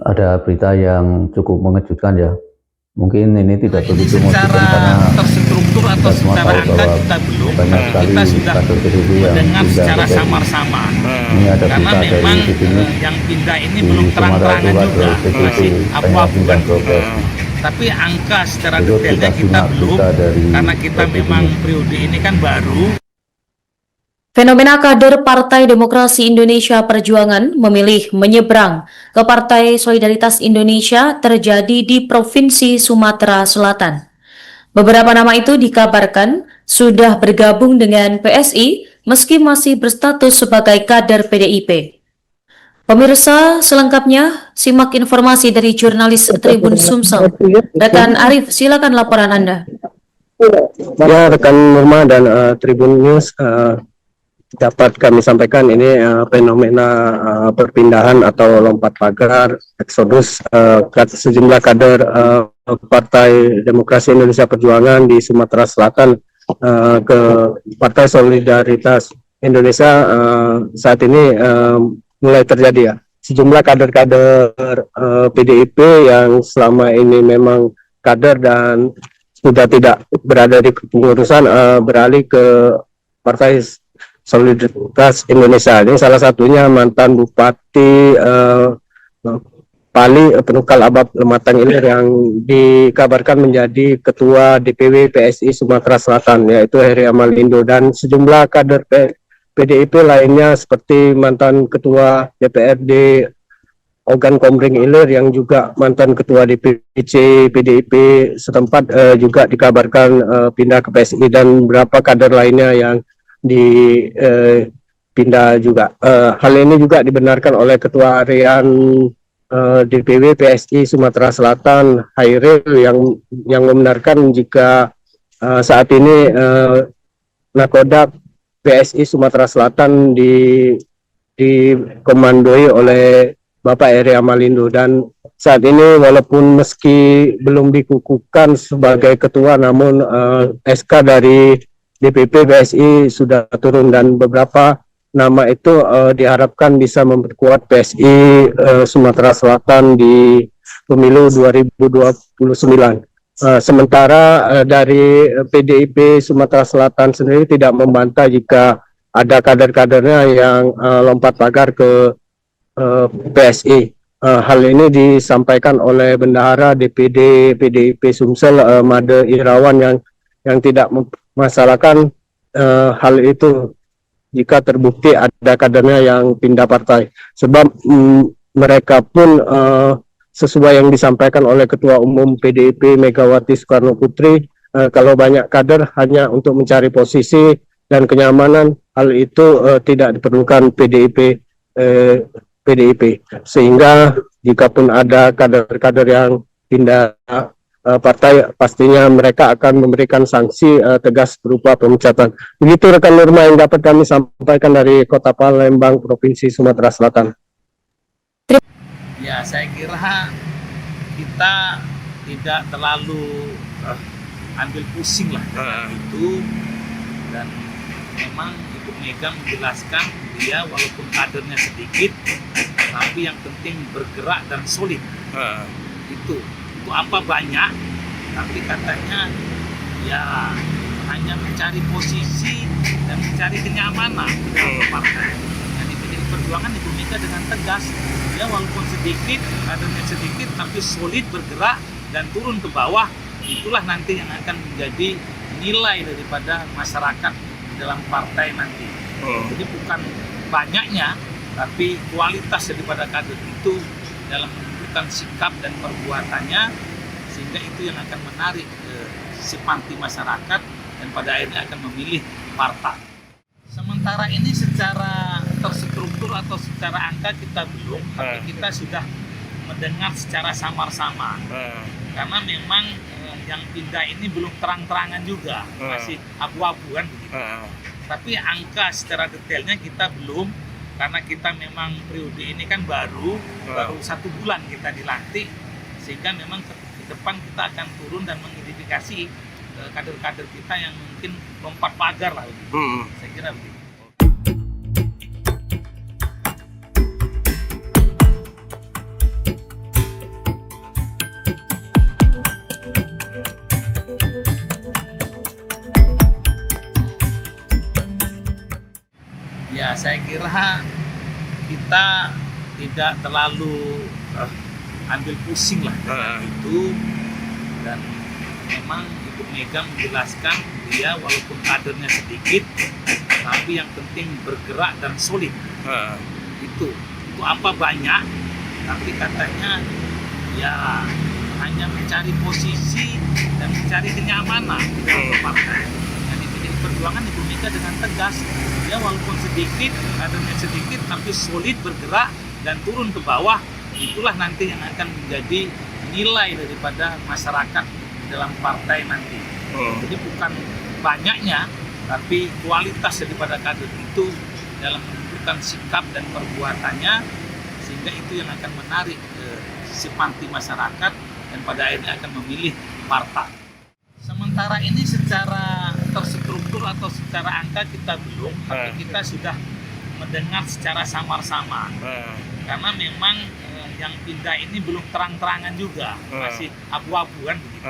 ada berita yang cukup mengejutkan ya. Mungkin ini tidak begitu secara karena terstruktur atau secara angka kita belum, banyak sekali kita sudah kader PDIP yang mendengar pindah secara ke PSI. samar-samar. Ini ada Karena berita dari memang Sitinus yang pindah ini di belum Sumatera terang-terangan itu juga, ada masih PDIP abu-abu pindah kan. ke PSI. Tapi angka secara Berikut detailnya kita kita simak belum, berita dari karena kita PDIP. memang periode ini kan baru. Fenomena kader Partai Demokrasi Indonesia Perjuangan memilih menyeberang ke Partai Solidaritas Indonesia terjadi di Provinsi Sumatera Selatan. Beberapa nama itu dikabarkan sudah bergabung dengan PSI meski masih berstatus sebagai kader PDIP. Pemirsa, selengkapnya simak informasi dari jurnalis Tribun Sumsel. Rekan Arif, silakan laporan Anda. Ya, rekan Nurma dan Tribun News, dapat kami sampaikan ini fenomena perpindahan atau lompat pagar, eksodus sejumlah kader Partai Demokrasi Indonesia Perjuangan di Sumatera Selatan ke Partai Solidaritas Indonesia saat ini mulai terjadi ya. Sejumlah kader-kader PDIP yang selama ini memang kader dan sudah tidak berada di kepengurusan beralih ke Partai Solidaritas Indonesia. Ini salah satunya mantan Bupati Pali Penukal Abab Lematang Ilir yang dikabarkan menjadi Ketua DPW PSI Sumatera Selatan, yaitu Heri Amalindo, dan sejumlah kader PDIP lainnya seperti mantan Ketua DPRD Ogan Komering Ilir yang juga mantan Ketua DPC PDIP setempat juga dikabarkan pindah ke PSI, dan beberapa kader lainnya yang pindah juga. Hal ini juga dibenarkan oleh Ketua Harian DPW PSI Sumatera Selatan, Hairil, yang membenarkan jika saat ini nakoda PSI Sumatera Selatan dikomandoi oleh Bapak Heri Amalindo, dan saat ini walaupun meski belum dikukuhkan sebagai ketua, namun SK dari DPP PSI sudah turun, dan beberapa nama itu diharapkan bisa memperkuat PSI Sumatera Selatan di pemilu 2029. Sementara dari PDIP Sumatera Selatan sendiri tidak membantah jika ada kader-kadernya yang lompat pagar ke PSI. Hal ini disampaikan oleh Bendahara DPD PDIP Sumsel Made Irawan yang tidak masalahkan hal itu jika terbukti ada kadernya yang pindah partai, sebab mereka pun sesuai yang disampaikan oleh Ketua Umum PDIP Megawati Soekarno Putri, kalau banyak kader hanya untuk mencari posisi dan kenyamanan, hal itu tidak diperlukan PDIP, sehingga jika pun ada kader-kader yang pindah partai, pastinya mereka akan memberikan sanksi tegas berupa pemecatan. Begitu rekan Nurma yang dapat kami sampaikan dari Kota Palembang, Provinsi Sumatera Selatan. Ya, saya kira kita tidak terlalu ambil pusing lah dengan itu, dan memang Ibu Mega menjelaskan dia walaupun kadernya sedikit, tapi yang penting bergerak dan solid. Itu apa banyak, tapi katanya ya hanya mencari posisi dan mencari kenyamanan dalam partai. Dan di PDI Perjuangan Ibu Mega dengan tegas, ya walaupun sedikit, kadernya sedikit, tapi solid bergerak dan turun ke bawah. Itulah nanti yang akan menjadi nilai daripada masyarakat dalam partai nanti. Jadi bukan banyaknya, tapi kualitas daripada kader itu dalam menunjukkan sikap dan perbuatannya, sehingga itu yang akan menarik simpati masyarakat dan pada akhirnya akan memilih partai. Sementara ini secara terstruktur atau secara angka kita belum, tapi kita sudah mendengar secara samar-samar. Karena memang yang pindah ini belum terang-terangan juga, masih abu-abu kan begitu. Tapi angka secara detailnya kita belum, karena kita memang periode ini kan baru 1 bulan kita dilantik, sehingga memang ke depan kita akan turun dan mengidentifikasi kader-kader kita yang mungkin lompat pagar lah begitu. Saya kira begitu. kira kita tidak terlalu ambil pusing lah dengan itu, dan memang Ibu Mega menjelaskan dia walaupun kadernya sedikit tapi yang penting bergerak dan solid. Itu apa banyak, tapi katanya ya hanya mencari posisi dan mencari kenyamanan di dalam partai. Dan di PDI Perjuangan Ibu Mega dengan tegas, dia walaupun sedikit, kadernya sedikit, tapi solid bergerak dan turun ke bawah. Itulah nanti yang akan menjadi nilai daripada masyarakat dalam partai nanti. Jadi bukan banyaknya, tapi kualitas daripada kader itu dalam menunjukkan sikap dan perbuatannya, sehingga itu yang akan menarik simpati masyarakat dan pada akhirnya akan memilih partai. Sementara ini secara terstruktur atau secara angka kita belum, tapi kita sudah mendengar secara samar-samar. Karena memang yang pindah ini belum terang-terangan juga, masih abu-abu kan begitu.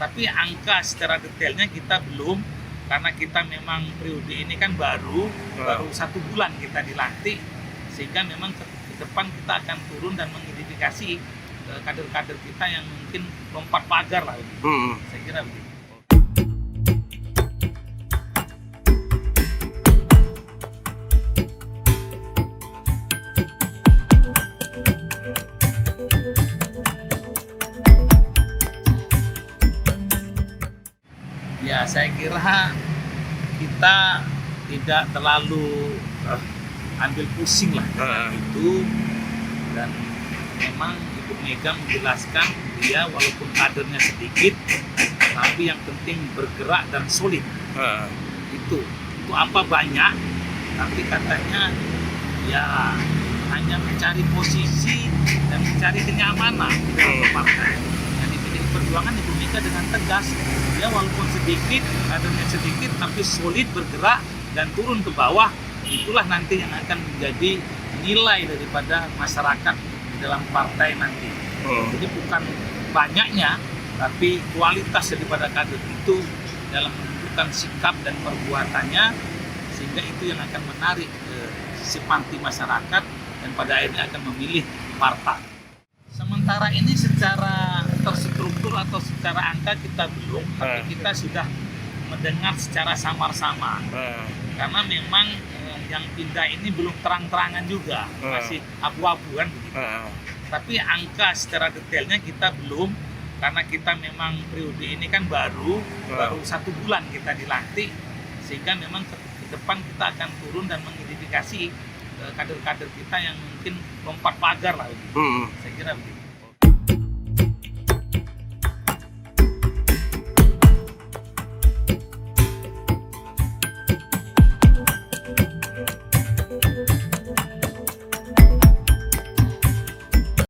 Tapi angka secara detailnya kita belum, karena kita memang periode ini kan baru 1 bulan kita dilantik, sehingga memang ke depan kita akan turun dan mengidentifikasi kader-kader kita yang mungkin lompat pagar lah. Saya kira begitu. Ya, saya kira kita tidak terlalu ambil pusing lah dengan itu, dan memang Ibu Mega menjelaskan dia walaupun kadernya sedikit tapi yang penting bergerak dan solid. Itu apa banyak, tapi katanya ya hanya mencari posisi dan mencari kenyamanan di dalam partai. Dan di PDI Perjuangan Ibu Mega dengan tegas, dia walaupun sedikit, kadernya sedikit, tapi solid bergerak dan turun ke bawah. Itulah nanti yang akan menjadi nilai daripada masyarakat di dalam partai nanti. Jadi bukan banyaknya, tapi kualitas daripada kader itu dalam menunjukkan sikap dan perbuatannya, sehingga itu yang akan menarik simpati masyarakat dan pada akhirnya akan memilih partai. Sementara ini secara terstruktur atau secara angka kita belum, tapi kita sudah mendengar secara samar-samar. Karena memang yang pindah ini belum terang-terangan juga, masih abu-abu kan begitu. Tapi angka secara detailnya kita belum, karena kita memang periode ini kan baru 1 bulan kita dilantik, sehingga memang ke depan kita akan turun dan mengidentifikasi kader-kader kita yang mungkin lompat pagar lah. Saya kira begitu.